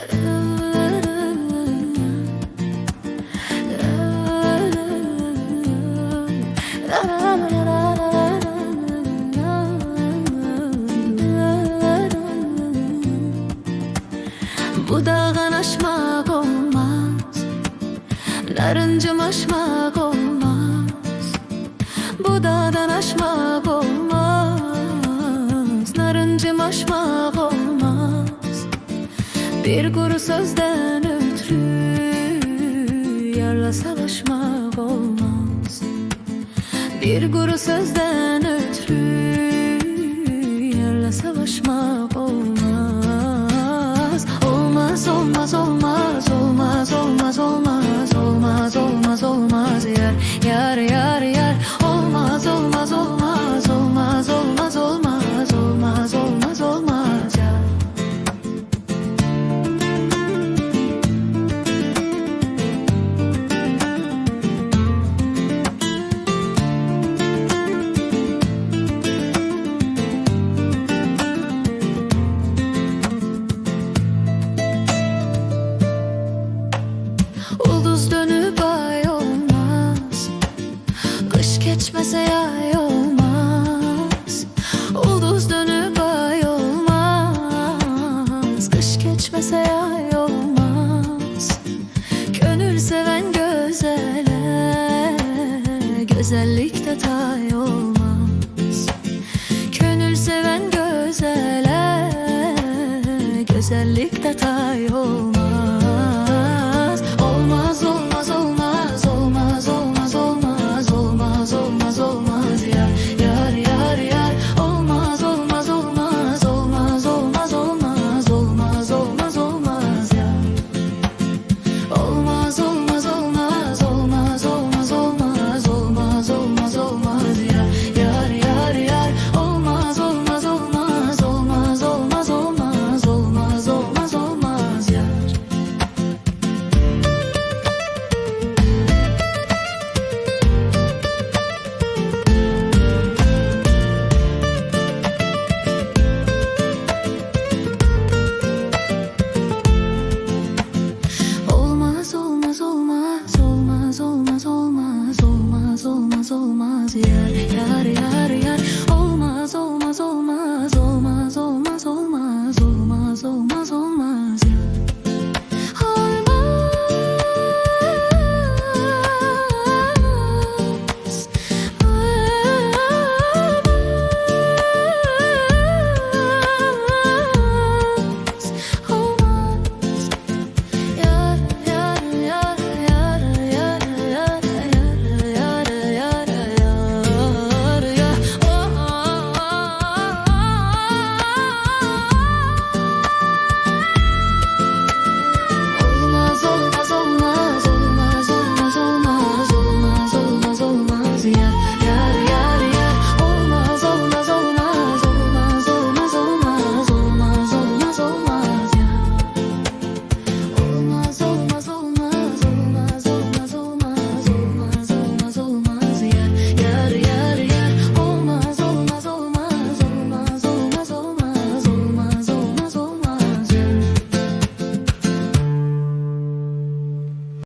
Bu dağın aşmak olmaz, narıncım aşmak olmaz. Bu dağdan aşmak olmaz, narıncım aşmak olmaz. Bir kuru sözden ötürü yarla savaşmak olmaz. Bir kuru sözden ötürü yarla savaşmak olmaz. Olmaz, olmaz, olmaz, olmaz, olmaz, olmaz, olmaz, olmaz, olmaz, yar, yar, yar, yar. Olmaz, olmaz, olmaz, olmaz, olmaz, olmaz, olmaz, olmaz, olmaz, yar. Ulduz dönüp ay olmaz, kış geçmese yay olmaz. Ulduz dönüp ay olmaz, kış geçmese yay olmaz. Gönül seven gözele, güzellikte tay olmaz. Gönül seven gözele, güzellikte tay olmaz.